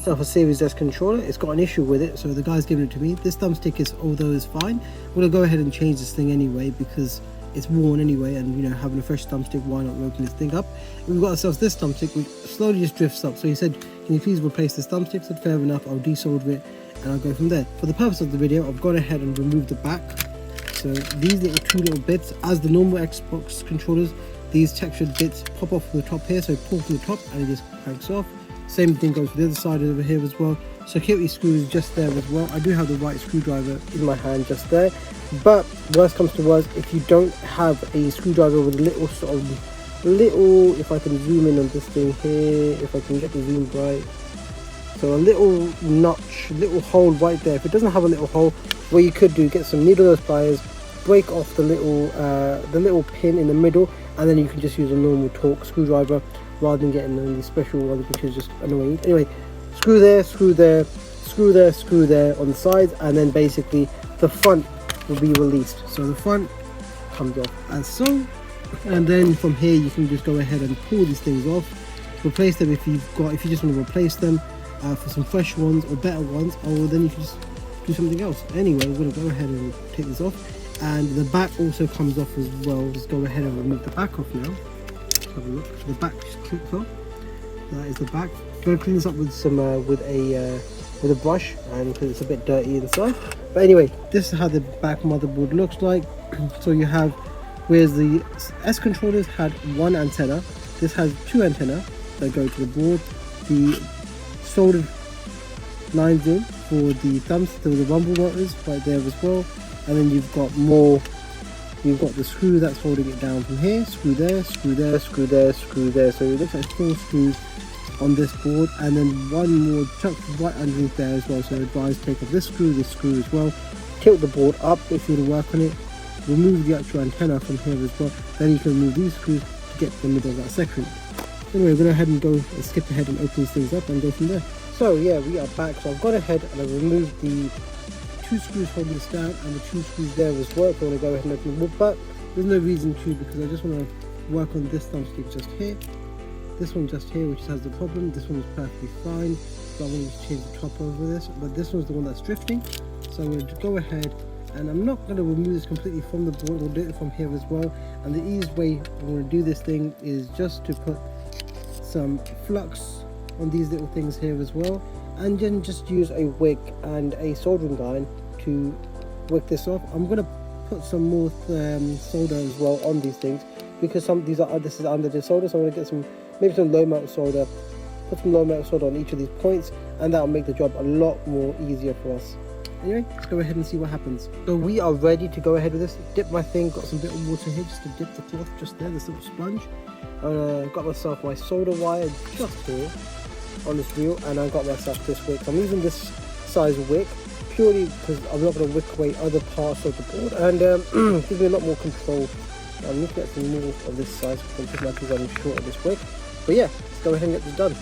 of a Series S controller. It's got an issue with it, so the guy's giving it to me. This thumbstick is, although it's fine, I'm going to go ahead and change this thing anyway because it's worn anyway, and you know, having a fresh thumbstick, why not open this thing up? And we've got ourselves this thumbstick which slowly just drifts up. So he said, can you please replace this thumbstick? I said fair enough, I'll desolder it and I'll go from there. For the purpose of the video, I've gone ahead and removed the back. So these two little bits, as the normal Xbox controllers, these textured bits pop off from the top here, so pull from the top and it just cranks off. Same thing goes for the other side over here as well. Security screw is just there as well. I do have the right screwdriver in my hand just there, but worst comes to worst, if you don't have a screwdriver with a little sort of if I can zoom in on this thing here, if I can get the zoom right, so a little notch, little hole right there. If it doesn't have a little hole, what you could do, get some needle-nose pliers, break off the little pin in the middle, and then you can just use a normal Torx screwdriver rather than getting any special ones, which is just annoying. Anyway, screw there, screw there, screw there, screw there on the sides, and then basically the front will be released. So the front comes off as so, and then from here you can just go ahead and pull these things off, replace them if you just want to replace them for some fresh ones or better ones, or then you can just do something else. Anyway, we're going to go ahead and take this off, and the back also comes off as well. Just go ahead and remove the back off now. Let's have a look. The back just clips off. That is the back. I'm going to clean this up with some with a brush, and because it's a bit dirty inside. But anyway, this is how the back motherboard looks like. So you have, whereas the S controllers had one antenna, this has two antennas that go to the board. The soldered lines in for the the rumble motors right there as well, and then you've got the screw that's holding it down from here. Screw there, screw there, screw there, screw there. So it looks like 4 screws on this board, and then one more tucked right underneath there as well. So advise take off this screw as well, tilt the board up if you want to work on it, remove the actual antenna from here as well, then you can remove these screws to get to the middle of that section. Anyway, we're going to head and go skip ahead and open these things up and go from there. So yeah, we are back. So I've gone ahead and I've removed the 2 screws holding this down and the 2 screws there as well. If I want to go ahead and open them, but there's no reason to, because I just want to work on this thumbstick just here. This one just here, which has the problem. This one is perfectly fine, so I'm going to change the top over this, but this one's the one that's drifting. So I'm going to go ahead, and I'm not going to remove this completely from the board. We'll do it from here as well. And the easiest way I'm going to do this thing is just to put some flux on these little things here as well, and then just use a wick and a soldering iron to wick this off. I'm going to put some more solder as well on these things, because this is under the solder, so I'm going to get maybe some low melt solder, put some low melt solder on each of these points, and that will make the job a lot more easier for us. Anyway, let's go ahead and see what happens. So we are ready to go ahead with this. Dip my thing, got some bit of water here just to dip the cloth just there, this little sponge. Got myself my solder wire just here on this reel, and I got myself this wick. I'm using this size wick purely because I'm not going to wick away other parts of the board, and gives me a lot more control. I'm looking at some more of this size because I'm pretty much running short of this wick. But yeah, let's go ahead and get this done.